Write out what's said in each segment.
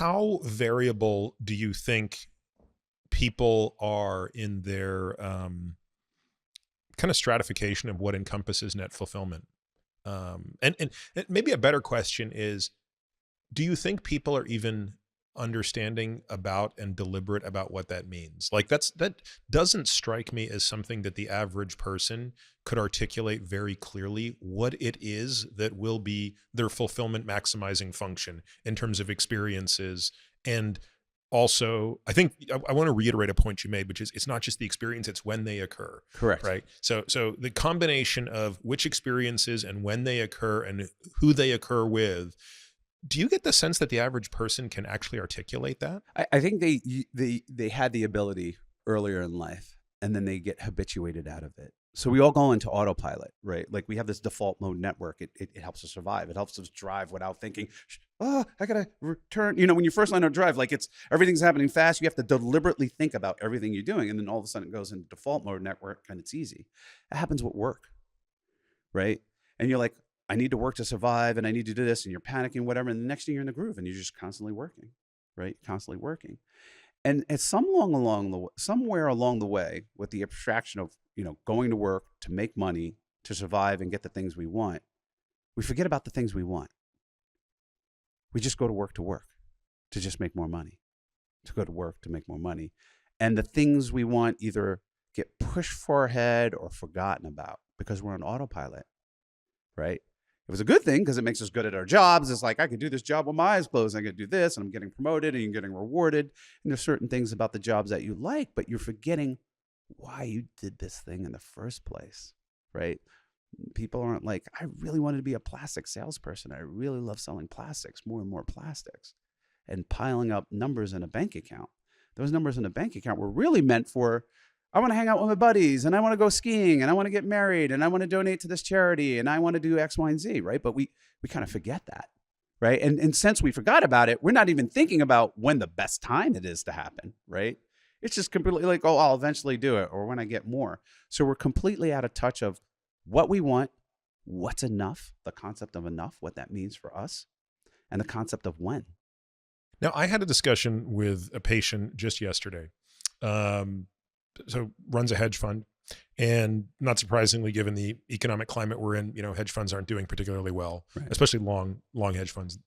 how variable do you think people are in their kind of stratification of what encompasses net fulfillment? And maybe a better question is, do you think people are even understanding about and deliberate about what that means? Like that doesn't strike me as something that the average person could articulate very clearly what it is that will be their fulfillment maximizing function in terms of experiences. And also, I think I want to reiterate a point you made, which is it's not just the experience, it's when they occur. Correct. Right. So the combination of which experiences and when they occur and who they occur with. Do you get the sense that the average person can actually articulate that? I think they had the ability earlier in life, and then they get habituated out of it. So we all go into autopilot, right? Like we have this default mode network. It helps us survive. It helps us drive without thinking, oh, I got to return. You know, when you first learn to drive, like everything's happening fast. You have to deliberately think about everything you're doing. And then all of a sudden it goes into default mode network and it's easy. It happens with work, right? And you're like, I need to work to survive and I need to do this, and you're panicking, whatever. And the next thing you're in the groove and you're just constantly working, right? Constantly working. And at somewhere along the way, with the abstraction of, going to work to make money, to survive and get the things we want, we forget about the things we want. We just go to work to just make more money, to go to work to make more money. And the things we want either get pushed far ahead or forgotten about because we're on autopilot, right? It was a good thing because it makes us good at our jobs. It's like, I could do this job with my eyes closed. I could do this, and I'm getting promoted and you're getting rewarded. And there's certain things about the jobs that you like, but you're forgetting why you did this thing in the first place, right? People aren't like, I really wanted to be a plastic salesperson. I really love selling plastics, more and more plastics, and piling up numbers in a bank account. Those numbers in a bank account were really meant for, I want to hang out with my buddies, and I want to go skiing, and I want to get married, and I want to donate to this charity, and I want to do X, Y, and Z, right? But we kind of forget that, right? And since we forgot about it, we're not even thinking about when the best time it is to happen, right? It's just completely like, oh, I'll eventually do it, or when I get more. So we're completely out of touch of what we want, what's enough, the concept of enough, what that means for us, and the concept of when. Now, I had a discussion with a patient just yesterday. So runs a hedge fund, and not surprisingly, given the economic climate we're in, hedge funds aren't doing particularly well, right, especially long hedge funds.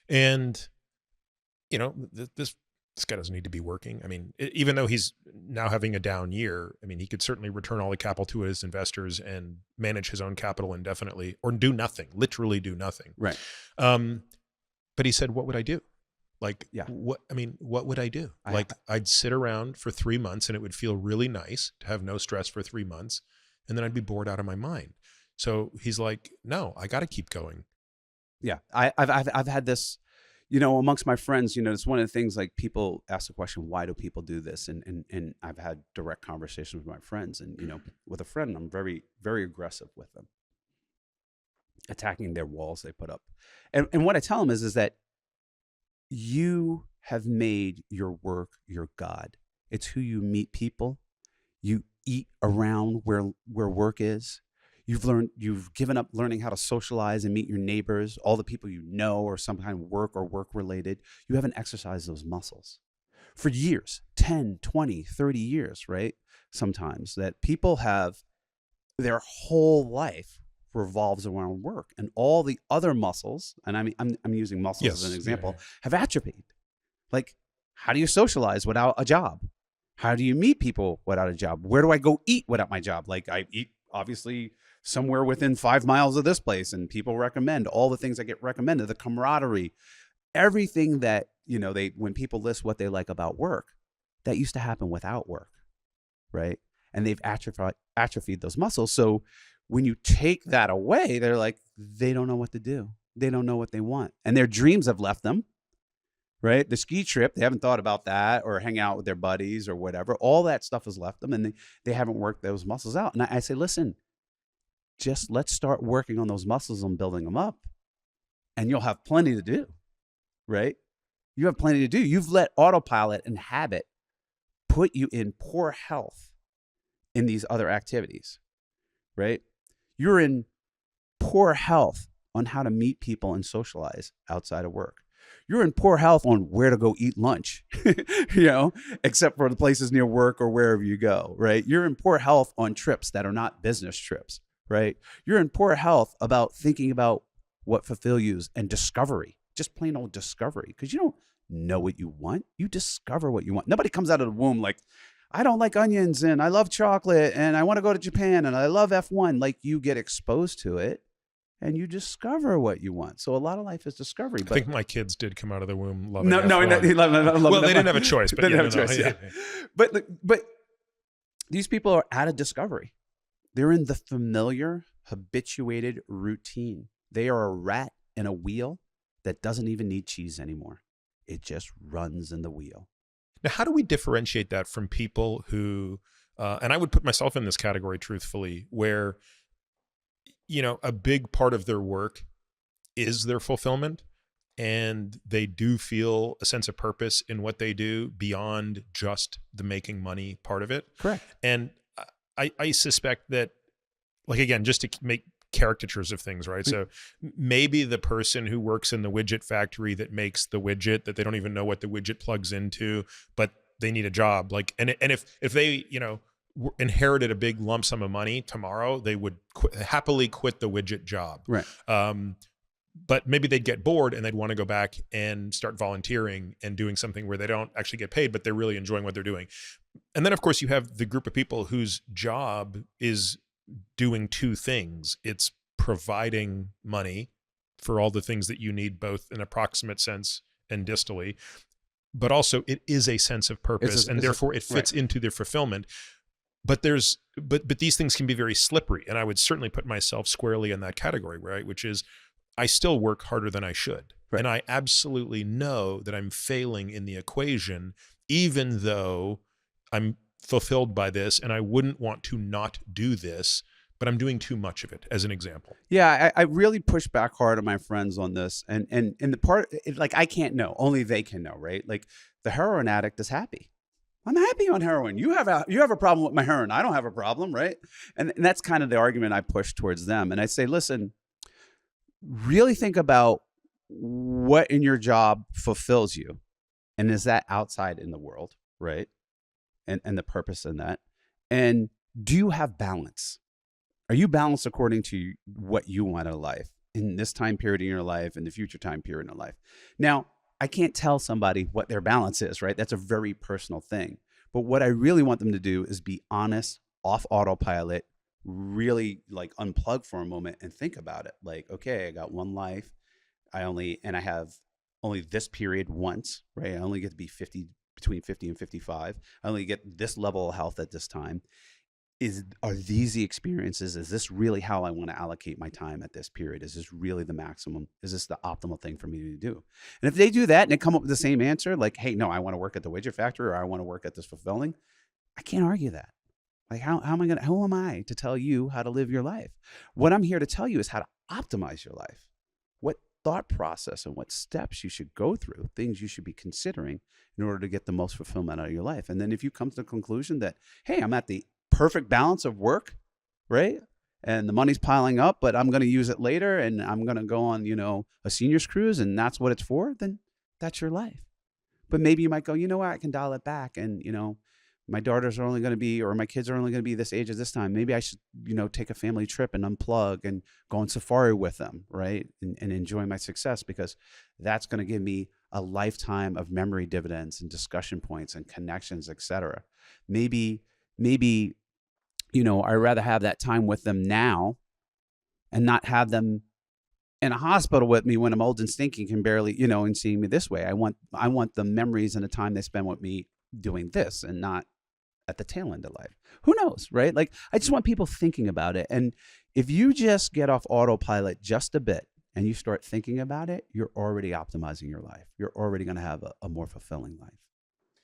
And this guy doesn't need to be working. I mean, even though he's now having a down year, I mean, he could certainly return all the capital to his investors and manage his own capital indefinitely, or do nothing, literally do nothing. Right. But he said, what would I do? Like, yeah. What would I do? I'd sit around for 3 months and it would feel really nice to have no stress for 3 months. And then I'd be bored out of my mind. So he's like, no, I got to keep going. Yeah. I've had this, amongst my friends, it's one of the things, like, people ask the question, why do people do this? And I've had direct conversations with my friends, and, with a friend, I'm very, very aggressive with them, attacking their walls they put up. And what I tell them is that you have made your work your God. It's who you meet people. You eat around where work is. You've given up learning how to socialize and meet your neighbors, all the people you know, or some kind of work or work related. You haven't exercised those muscles for years, 10, 20, 30 years, right? Sometimes that people have, their whole life revolves around work, and all the other muscles, and I'm using muscles as an example, have atrophied. Like, how do you socialize without a job? How do you meet people without a job? Where do I go eat without my job? Like, I eat obviously somewhere within 5 miles of this place, and people recommend all the things that get recommended, the camaraderie, everything that, when people list what they like about work, that used to happen without work, right? And they've atrophied those muscles. So when you take that away, they're like, they don't know what to do. They don't know what they want. And their dreams have left them, right? The ski trip, they haven't thought about that, or hang out with their buddies or whatever. All that stuff has left them, and they haven't worked those muscles out. And I say, listen, just let's start working on those muscles and building them up, and you'll have plenty to do, right? You have plenty to do. You've let autopilot and habit put you in poor health in these other activities, right? You're in poor health on how to meet people and socialize outside of work. You're in poor health on where to go eat lunch, except for the places near work or wherever you go, right? You're in poor health on trips that are not business trips, right? You're in poor health about thinking about what fulfills you and discovery, just plain old discovery, because you don't know what you want. You discover what you want. Nobody comes out of the womb like, I don't like onions and I love chocolate and I want to go to Japan and I love F1. Like, you get exposed to it and you discover what you want. So a lot of life is discovery. I think my kids did come out of the womb loving no, F1. Well, they didn't have a choice, but they didn't have a choice. Yeah. But these people are out of discovery. They're in the familiar, habituated routine. They are a rat in a wheel that doesn't even need cheese anymore. It just runs in the wheel. Now, how do we differentiate that from people who, and I would put myself in this category truthfully, where a big part of their work is their fulfillment, and they do feel a sense of purpose in what they do beyond just the making money part of it. Correct. And I suspect that, like, again, just to make caricatures of things, right? So maybe the person who works in the widget factory that makes the widget that they don't even know what the widget plugs into, but they need a job. Like, and if they, inherited a big lump sum of money tomorrow, they would happily quit the widget job. Right. But maybe they'd get bored and they'd want to go back and start volunteering and doing something where they don't actually get paid, but they're really enjoying what they're doing. And then, of course, you have the group of people whose job is doing two things. It's providing money for all the things that you need, both in approximate sense and distally, but also it is a sense of purpose, and therefore it fits into their fulfillment. But these things can be very slippery, and I would certainly put myself squarely in that category, right? Which is, I still work harder than I should. Right. And I absolutely know that I'm failing in the equation, even though I'm fulfilled by this and I wouldn't want to not do this, but I'm doing too much of it, as an example. Yeah, I really push back hard on my friends on this. And the part, like, I can't know, only they can know, right? Like, the heroin addict is happy. I'm happy on heroin. You have a problem with my heroin. I don't have a problem, right? And that's kind of the argument I push towards them. And I say, listen, really think about what in your job fulfills you. And is that outside in the world, right? And the purpose in that. And do you have balance? Are you balanced according to what you want in life, in this time period in your life, in the future time period in your life? Now, I can't tell somebody what their balance is, right? That's a very personal thing. But what I really want them to do is be honest, off autopilot, really like unplug for a moment and think about it. Like, okay, I got one life. I have only this period once, right? I only get to be between 50 and 55. I only get this level of health at this time. Are these the experiences? Is this really how I want to allocate my time at this period? Is this really the maximum? Is this the optimal thing for me to do? And if they do that and they come up with the same answer, like, hey, no, I want to work at the widget factory, or I want to work at this fulfilling, I can't argue that. Like, who am I to tell you how to live your life? What I'm here to tell you is how to optimize your life. What thought process and what steps you should go through, things you should be considering in order to get the most fulfillment out of your life. And then if you come to the conclusion that, hey, I'm at the perfect balance of work, right? And the money's piling up, but I'm going to use it later and I'm going to go on, a senior's cruise, and that's what it's for, then that's your life. But maybe you might go, you know what, I can dial it back, and, my daughters are only going to be, or my kids are only going to be this age at this time. Maybe I should, take a family trip and unplug and go on safari with them, right? And enjoy my success, because that's going to give me a lifetime of memory dividends and discussion points and connections, etc. Maybe, I'd rather have that time with them now and not have them in a hospital with me when I'm old and stinking, can barely, and seeing me this way. I want the memories and the time they spend with me doing this, and not at the tail end of life. Who knows, right? Like, I just want people thinking about it. And if you just get off autopilot just a bit and you start thinking about it, you're already optimizing your life. You're already going to have a more fulfilling life,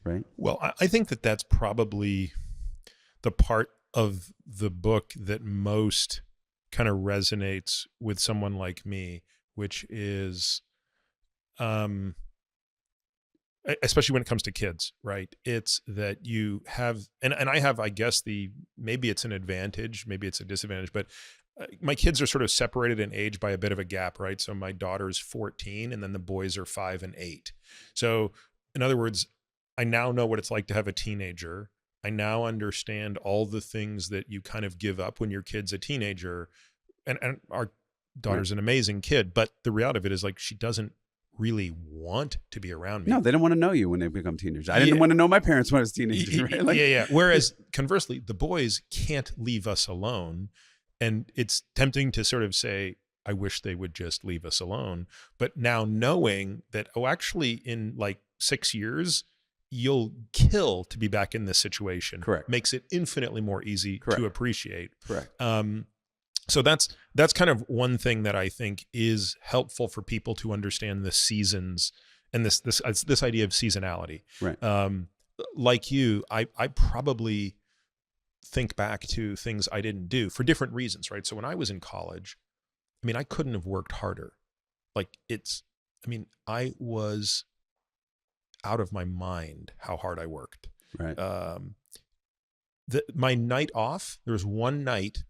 right? Well, I think that that's probably the part of the book that most kind of resonates with someone like me, which is, especially when it comes to kids, right? It's that you have, and I have, I guess maybe it's an advantage, maybe it's a disadvantage, but my kids are sort of separated in age by a bit of a gap, right? So my daughter's 14 and then the boys are 5 and 8. So in other words, I now know what it's like to have a teenager. I now understand all the things that you kind of give up when your kid's a teenager. And our daughter's an amazing kid, but the reality of it is like, she doesn't really want to be around me. No, they don't want to know you when they become teenagers. I didn't want to know my parents when I was teenagers. Right? Like, yeah. Whereas conversely, the boys can't leave us alone. And it's tempting to sort of say, I wish they would just leave us alone. But now knowing that, oh, actually in like 6 years, you'll kill to be back in this situation. Correct. Makes it infinitely more easy to appreciate. Correct. So that's kind of one thing that I think is helpful for people to understand the seasons and this idea of seasonality. Right. Like you, I probably think back to things I didn't do for different reasons, right? So when I was in college, I mean, I couldn't have worked harder. Like I was out of my mind how hard I worked. Right. My night off, there was one night,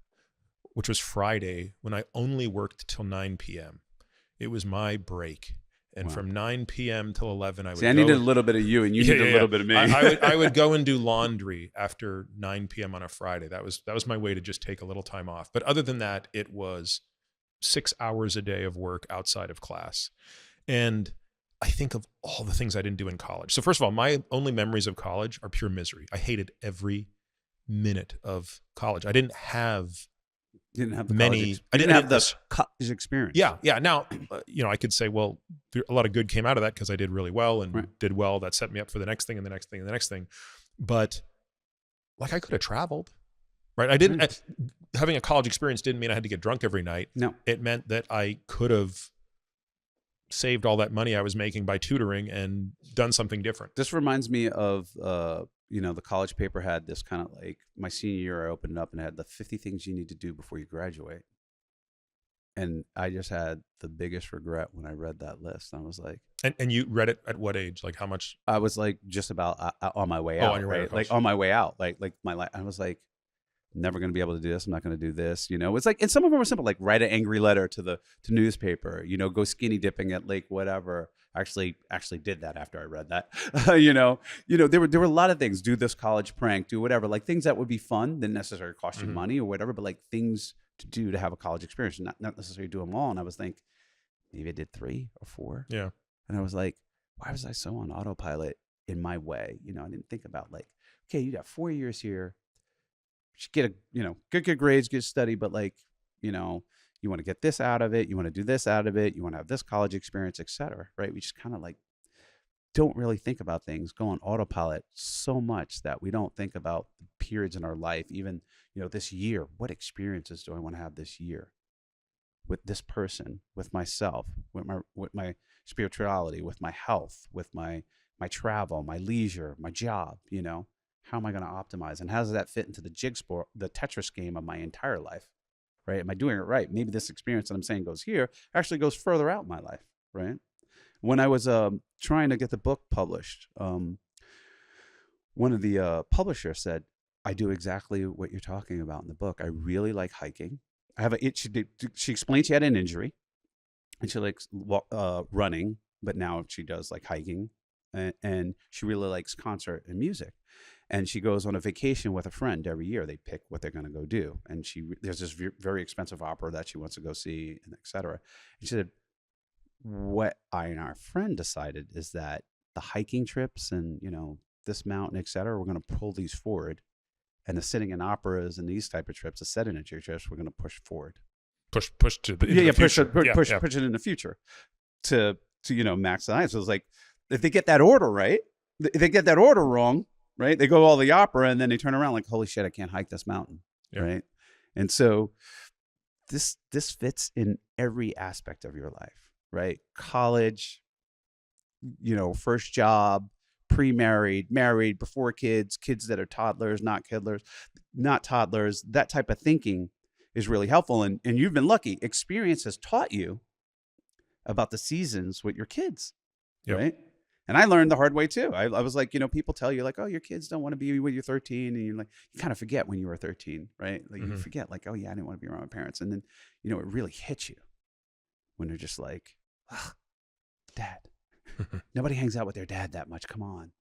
which was Friday, when I only worked till 9 p.m. It was my break. And from 9 p.m. till 11, I needed a little bit of you, and you needed a little bit of me. I would go and do laundry after 9 p.m. on a Friday. That was my way to just take a little time off. But other than that, it was 6 hours a day of work outside of class. And I think of all the things I didn't do in college. So first of all, my only memories of college are pure misery. I hated every minute of college. I didn't have the college experience. Yeah. Now, I could say, well, a lot of good came out of that because I did really well and did well. That set me up for the next thing and the next thing and the next thing. But like, I could have traveled, right? I didn't. Having a college experience didn't mean I had to get drunk every night. No, it meant that I could have saved all that money I was making by tutoring and done something different. This reminds me of the college paper had this kind of like, my senior year, I opened it up and it had the 50 things you need to do before you graduate. And I just had the biggest regret when I read that list. I was like, and you read it at what age? Like how much? I was like just about on my way out, right? Like on my way out, like my life. I was like, never going to be able to do this. I'm not going to do this. It's like, and some of them were simple, like write an angry letter to newspaper, go skinny dipping at lake, whatever. Actually did that after I read that. There were a lot of things. Do this college prank, do whatever, like things that would be fun, didn't necessarily cost you money or whatever, but like things to do to have a college experience, not necessarily do them all. And I was like, maybe I did 3 or 4. Yeah. And I was like, why was I so on autopilot in my way? I didn't think about like, okay, you got 4 years here. You should get good grades, good study, but like, you want to get this out of it. You want to do this out of it. You want to have this college experience, et cetera, right? We just kind of like don't really think about things, go on autopilot so much that we don't think about the periods in our life. Even, this year, what experiences do I want to have this year with this person, with myself, with my spirituality, with my health, with my travel, my leisure, my job, how am I going to optimize? And how does that fit into the Tetris game of my entire life? Right? Am I doing it right? Maybe this experience that I'm saying goes here actually goes further out in my life, right? When I was trying to get the book published, one of the publishers said, I do exactly what you're talking about in the book. I really like hiking. She explained she had an injury and she likes running, but now she does like hiking, and she really likes concert and music. And she goes on a vacation with a friend every year. They pick what they're going to go do. And there's this very expensive opera that she wants to go see, and et cetera. And she said, what I and our friend decided is that the hiking trips and, this mountain, et cetera, we're going to pull these forward. And the sitting in operas and these type of trips, the sedentary trips, we're going to push forward. Push to the future. Push it in the future to maximize. So it's like, if they get that order right, if they get that order wrong, right? They go all the opera and then they turn around like, holy shit, I can't hike this mountain. Yeah. Right. And so this fits in every aspect of your life, right? College, first job, pre-married, married, before kids that are toddlers, not toddlers, that type of thinking is really helpful. And you've been lucky. Experience has taught you about the seasons with your kids, right? And I learned the hard way too. I was like, people tell you like, oh, your kids don't want to be when you're 13. And you're like, you kind of forget when you were 13, right? Like you forget like, oh yeah, I didn't want to be around my parents. And then, it really hits you when they're just like, Dad, nobody hangs out with their dad that much. Come on.